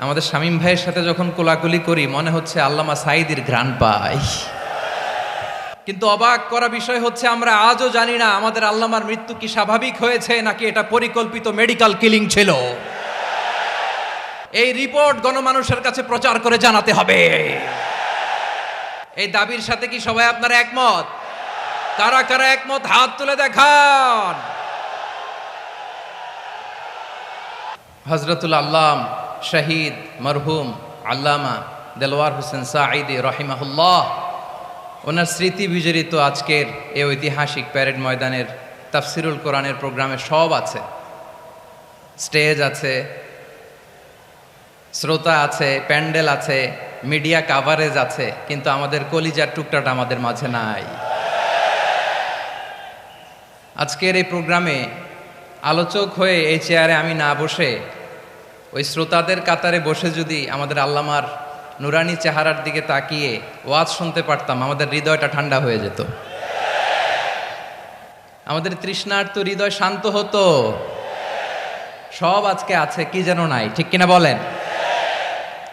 আমাদের শামীম ভাইয়ের সাথে যখন কোলাকুলি করি মনে হচ্ছে আল্লামা সাঈদীর ঘ্রাণ পাই। কিন্তু অবাক করা বিষয় হচ্ছে আমরা আজও জানি না আমাদের আল্লামার মৃত্যু কি স্বাভাবিক হয়েছে নাকি এটা পরিকল্পিত মেডিকেল কিলিং ছিল। এই রিপোর্ট গণমানুষের কাছে প্রচার করে জানাতে হবে। এই দাবির সাথে কি সবাই আপনারা একমত? কারা কারা একমত হাত তুলে দেখান। হযরতুল আল্লাম শহীদ মরহুম আল্লামা দেলওয়ার হোসেন সাঈদী রহিমাহুল্লাহ, ওনার স্মৃতি বিজড়িত আজকের এই ঐতিহাসিক প্যারেড ময়দানের তাফসিরুল কোরআনের প্রোগ্রামে সব আছে। স্টেজ আছে, শ্রোতা আছে, প্যান্ডেল আছে, মিডিয়া কাভারেজ আছে, কিন্তু আমাদের কলিজার টুকটাটা আমাদের মাঝে নাই। আজকের এই প্রোগ্রামে আলোচক হয়ে এই চেয়ারে আমি না বসে ওই শ্রোতাদের কাতারে বসে যদি আমাদের আল্লামার নুরানি চেহারার দিকে তাকিয়ে ওয়াজ শুনতে পারতাম, আমাদের হৃদয়টা ঠান্ডা হয়ে যেত, আমাদের তৃষ্ণার্ত হৃদয় শান্ত হতো। সব আজকে আছে, কি যেন নাই, ঠিক কিনা বলেন?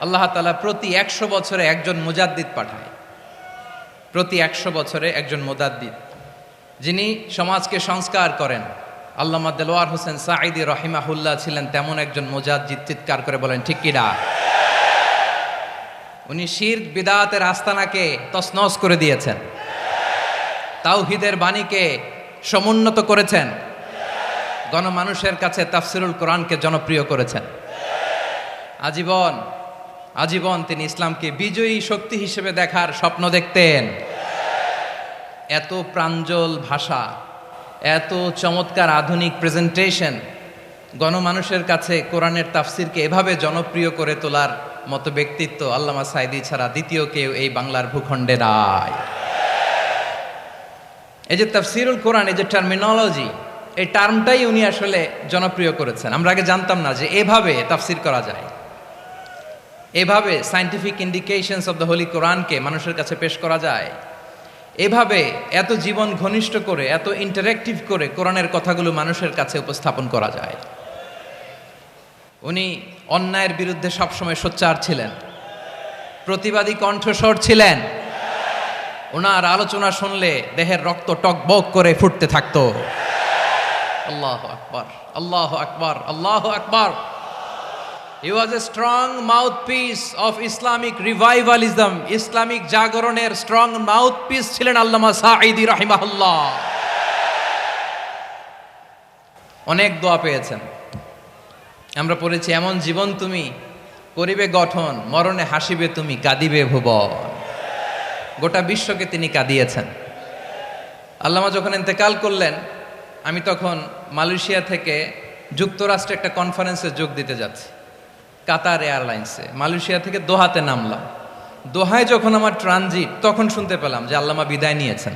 আল্লাহ তাআলা প্রতি 100 বছরে একজন মুজাদ্দিদ পাঠায়, প্রতি 100 বছরে একজন মুজাদ্দিদ, যিনি সমাজকে সংস্কার করেন। আল্লামা দেলওয়ার হোসেন সাঈদী রহিমাহুল্লাহ ছিলেন তেমন একজন মুজাদ্দিদ। চিৎকার করে বলেন ঠিক কিনা? উনি শিরক বিদআতের আস্তানাকে তছনছ করে দিয়েছেন, তাওহীদের বাণীকে সমুন্নত করেছেন, গণমানুষের কাছে তাফসিরুল কোরআনকে জনপ্রিয় করেছেন। আজীবন আজীবন তিনি ইসলামকে বিজয়ী শক্তি হিসেবে দেখার স্বপ্ন দেখতেন। এত প্রাঞ্জল ভাষা, এত চমৎকার আধুনিক প্রেজেন্টেশন, গণমানুষের কাছে কোরআনের তাফসিরকে এভাবে জনপ্রিয় করে তোলার মতো ব্যক্তিত্ব আল্লামা সাঈদী ছাড়া দ্বিতীয় কেউ এই বাংলার ভূখণ্ডে নাই। এই যে তাফসিরুল কোরআন, এই যে টার্মিনোলজি, এই টার্মটাই উনি আসলে জনপ্রিয় করেছেন। আমরা আগে জানতাম না যে এভাবে তাফসির করা যায়, এভাবে scientific indications of the Holi কোরআনকে মানুষের কাছে পেশ করা যায়, এভাবে এত জীবন ঘনিষ্ঠ করে, এত ইন্টারেক্টিভ করে কোরআনের কথাগুলো মানুষের কাছে উপস্থাপন করা যায়। উনি অন্যায়ের বিরুদ্ধে সবসময় সোচ্চার ছিলেন, প্রতিবাদী কণ্ঠস্বর ছিলেন। ওনার আলোচনা শুনলে দেহের রক্ত টকবক করে ফুটতে থাকতো। আল্লাহু আকবার, আল্লাহু আকবার, আল্লাহু আকবার। He was a strong mouthpiece of Islamic revivalism. Islamic জাগরণের স্ট্রং মাউথপিস ছিলেন আল্লামা সাঈদী রাহিমাহুল্লাহ। অনেক দোয়া পেয়েছেন, আমরা পড়েছি, এমন জীবন তুমি করিবে গঠন, মরণে হাসিবে তুমি, কাঁদিবে ভুবন। গোটা বিশ্বকে তিনি কাঁদিয়েছেন। আল্লামা যখন ইন্তেকাল করলেন, আমি তখন মালয়েশিয়া থেকে যুক্তরাষ্ট্রে একটা কনফারেন্সে যোগ দিতে যাচ্ছি, কাতার এয়ারলাইন্সে। মালয়েশিয়া থেকে দোহাতে নামলাম। দোহায় যখন আমার ট্রানজিট, তখন শুনতে পেলাম যে আল্লামা বিদায় নিয়েছেন।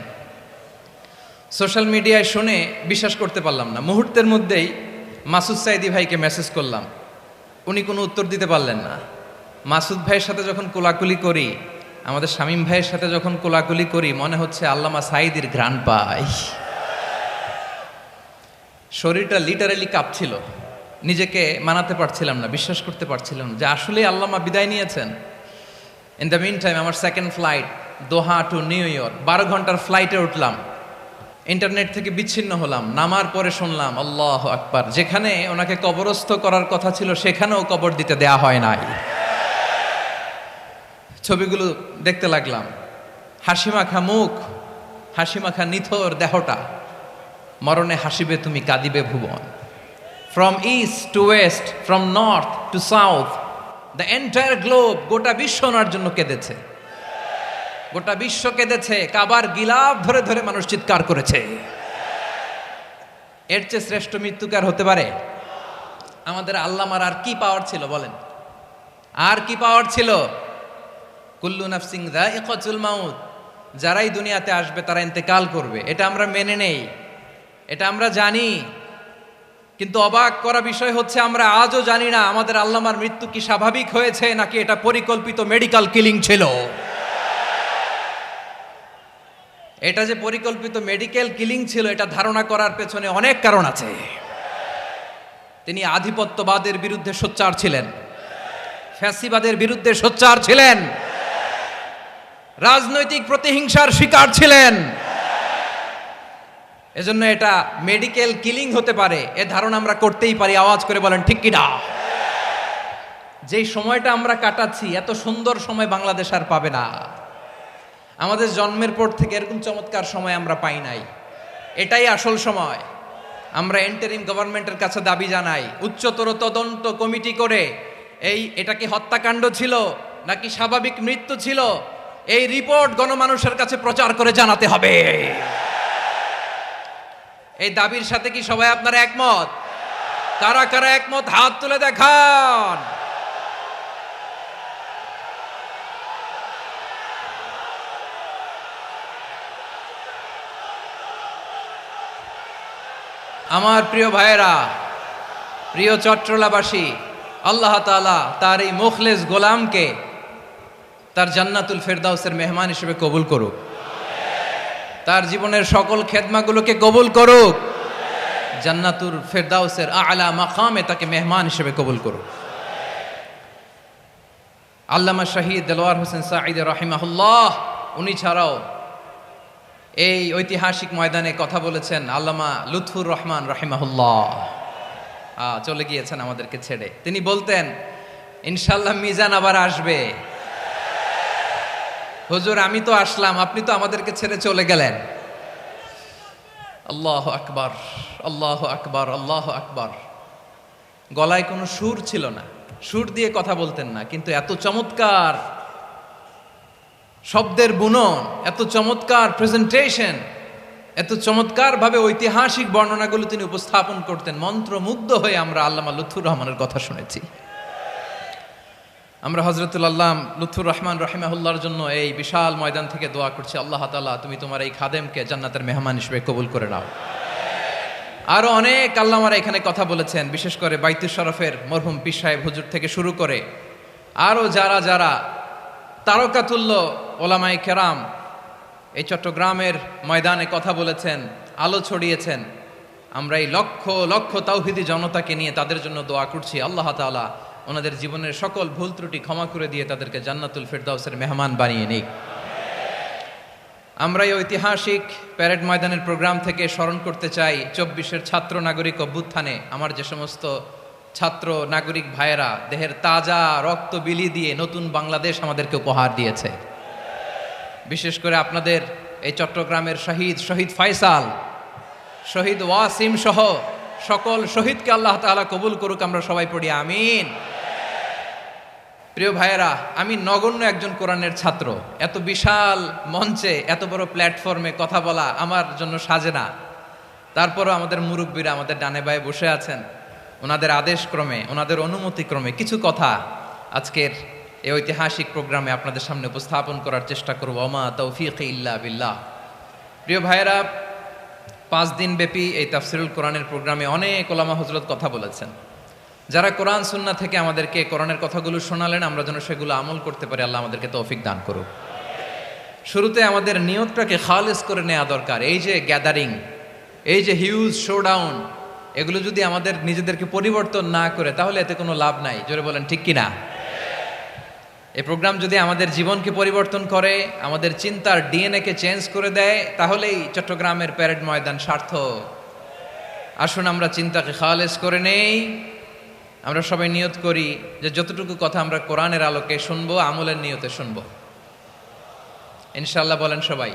সোশ্যাল মিডিয়ায় শুনে বিশ্বাস করতে পারলাম না। মুহূর্তের মধ্যেই মাসুদ সাঈদী ভাইকে মেসেজ করলাম, উনি কোনো উত্তর দিতে পারলেন না। মাসুদ ভাইয়ের সাথে যখন কোলাকুলি করি, আমাদের শামীম ভাইয়ের সাথে যখন কোলাকুলি করি মনে হচ্ছে আল্লামা সাঈদীর ঘ্রাণ পাই। শরীরটা লিটারালি কাঁপছিল, নিজেকে মানাতে পারছিলাম না, বিশ্বাস করতে পারছিলাম না যে আসলে আল্লামা বিদায় নিয়েছেন। ইন দ্য মিন টাইম আমার সেকেন্ড ফ্লাইট দোহা টু নিউ ইয়র্ক, 12 ঘন্টার ফ্লাইটে উঠলাম, ইন্টারনেট থেকে বিচ্ছিন্ন হলাম। নামার পরে শুনলাম আল্লাহু আকবার, যেখানে ওনাকে কবরস্থ করার কথা ছিল সেখানেও কবর দিতে দেয়া হয় নাই। ছবিগুলো দেখতে লাগলাম, হাসিমাখা মুখ, হাসিমাখা নিথর দেহটা, মরণে হাসিবে তুমি, কাঁদিবে ভুবন। From east to west, from north to south, the entire globe, গোটা বিশ্ব ওনার জন্য কেঁদেছে, গোটা বিশ্ব কেঁদেছে। কাবার গিলাফ ধরে ধরে মানুষ চিৎকার করেছে। এর চেয়ে শ্রেষ্ঠ মৃত্যুকার হতে পারে? আমাদের আল্লামার আর কি পাওয়ার ছিল বলেন? আর কি পাওয়ার ছিল? কুল্লু নাফসিন যায়িকাতুল মাউত, যারাই দুনিয়াতে আসবে তারা ইন্তেকাল করবে, এটা আমরা মেনে নেই, এটা আমরা জানি। কিন্তু অবাক করা বিষয় হচ্ছে আমরা আজও জানি না আমাদের আল্লামার মৃত্যু কি স্বাভাবিক হয়েছে নাকি এটা পরিকল্পিত মেডিকেল কিলিং ছিল। এটা যে পরিকল্পিত মেডিকেল কিলিং ছিল, এটা ধারণা করার পেছনে অনেক কারণ আছে। তিনি আধিপত্যবাদের বিরুদ্ধে সোচ্চার ছিলেন, ফ্যাসিবাদের বিরুদ্ধে সোচ্চার ছিলেন, রাজনৈতিক প্রতিহিংসার শিকার ছিলেন। এজন্য এটা মেডিকেল কিলিং হতে পারে এ ধারণা আমরা করতেই পারি। আওয়াজ করে বলেন ঠিক কি না? যেই সময়টা আমরা কাটাচ্ছি, এত সুন্দর সময় বাংলাদেশ আর পাবে না। আমাদের জন্মের পর থেকে এরকম চমৎকার সময় আমরা পাই নাই। এটাই আসল সময়। আমরা ইন্টারিম গভর্নমেন্টের কাছে দাবি জানাই, উচ্চতর তদন্ত কমিটি করে এটা কি হত্যাকাণ্ড ছিল নাকি স্বাভাবিক মৃত্যু ছিল, এই রিপোর্ট গণমানুষের কাছে প্রচার করে জানাতে হবে। এই দাবির সাথে কি সবাই আপনারা একমত? কারা কারা একমত হাত তুলে দেখান। আমার প্রিয় ভাইয়েরা, প্রিয় চট্টলাবাসী, আল্লাহ তাআলা তার এই মুখলেস গোলামকে তার জান্নাতুল ফেরদাউসের মেহমান হিসেবে কবুল করুক, তার জীবনের সকল খেদমাগুলোকে কবুল করুক, জান্নাতুল ফেরদাউসের আলা মাকামে তাকে মেহমান হিসেবে কবুল করুক। আল্লামা শহীদ দেলোয়ার হোসেন সাঈদী রাহিমাহুল্লাহ, উনি ছাড়াও এই ঐতিহাসিক ময়দানে কথা বলেছেন আল্লামা লুৎফুর রহমান রাহিমাহুল্লাহ। চলে গিয়েছেন আমাদেরকে ছেড়ে। তিনি বলতেন, ইনশাল্লাহ মিজান আবার আসবে। হুজুর আমি তো আসলাম, আপনি তো আমাদেরকে ছেড়ে চলে গেলেন। আল্লাহু আকবার, আল্লাহু আকবার, আল্লাহু আকবার। গলায় কোনো সুর ছিল না, সুর দিয়ে কথা বলতেন না, কিন্তু এত চমৎকার শব্দের বুনন, এত চমৎকার প্রেজেন্টেশন, এত চমৎকার ভাবে ঐতিহাসিক বর্ণনাগুলো তিনি উপস্থাপন করতেন। মন্ত্রমুগ্ধ হয়ে আমরা আল্লামা লুৎফুর রহমানের কথা শুনেছি। আমরা হযরতুল আল্লাম লুৎফুর রহমান রাহিমাহুল্লাহর জন্য এই বিশাল ময়দান থেকে দোয়া করছি, আল্লাহ তাআলা তুমি তোমার এই খাদেমকে জান্নাতের মেহমান হিসেবে কবুল করে নাও। আরো অনেক আল্লামারা এখানে কথা বলেছেন, বিশেষ করে বাইতুল শরফের মরহুম পীর সাহেব হুজুর থেকে শুরু করে আরো যারা যারা তারকাতুল্য ওলামায়ে কেরাম এই চট্টগ্রামের ময়দানে কথা বলেছেন, আলো ছড়িয়েছেন। আমরা এই লক্ষ লক্ষ তাওহীদি জনতাকে নিয়ে তাদের জন্য দোয়া করছি, আল্লাহ তাআলা ওনাদের জীবনের সকল ভুল ত্রুটি ক্ষমা করে দিয়ে তাদেরকে জান্নাতুল ফেরদাউসের মেহমান বানিয়ে নিক। আমরা এই ঐতিহাসিক প্যারেড ময়দানের প্রোগ্রাম থেকে স্মরণ করতে চাই 24-এর ছাত্র নাগরিক অভ্যুত্থানে আমার যে সমস্ত ছাত্র নাগরিক ভাইয়েরা দেহের তাজা রক্ত বিলি দিয়ে নতুন বাংলাদেশ আমাদেরকে উপহার দিয়েছে। বিশেষ করে আপনাদের এই চট্টগ্রামের শহীদ ফয়সাল, শহীদ ওয়াসিম সহ সকল শহীদকে আল্লাহ তাআলা কবুল করুক। আমরা সবাই পড়ি আমিন। প্রিয় ভাইয়েরা, আমি নগণ্য একজন কোরআনের ছাত্র, এত বিশাল মঞ্চে এত বড় প্ল্যাটফর্মে কথা বলা আমার জন্য সাজে না। তারপরও আমাদের মুরব্বীরা আমাদের ডানে বায়ে বসে আছেন, ওনাদের আদেশক্রমে, ওনাদের অনুমতিক্রমে কিছু কথা আজকের এই ঐতিহাসিক প্রোগ্রামে আপনাদের সামনে উপস্থাপন করার চেষ্টা করব। ওমা তৌফিক ইল্লা বিল্লাহ। প্রিয় ভাইয়েরা, 5 দিন ব্যাপী এই তাফসিরুল কোরআনের প্রোগ্রামে অনেক ওলামা হযরত কথা বলেছেন। যারা কোরআন সুন্নাহ থেকে আমাদেরকে কোরআনের কথাগুলো শোনালেন, আমরা যেন সেগুলো আমল করতে পারি, আল্লাহ আমাদেরকে তৌফিক দান করুক। শুরুতে আমাদের নিয়তটাকে খালেস করে নেওয়া দরকার। এই যে গ্যাদারিং, এই যে হিউজ শোডাউন, এগুলো যদি আমাদের নিজেদেরকে পরিবর্তন না করে তাহলে এতে কোনো লাভ নাই। জোরে বলেন ঠিক কিনা? এই প্রোগ্রাম যদি আমাদের জীবনকে পরিবর্তন করে, আমাদের চিন্তার ডিএনএ-কে চেঞ্জ করে দেয়, তাহলেই চট্টগ্রামের প্যারেড ময়দান সার্থক। আসুন আমরা চিন্তাকে খালেস করে নেই। আমরা সবাই নিয়ত করি যে যতটুকু কথা আমরা কোরআনের আলোকে শুনবো, আমলের নিয়তে শুনবো ইনশাআল্লাহ। বলেন সবাই।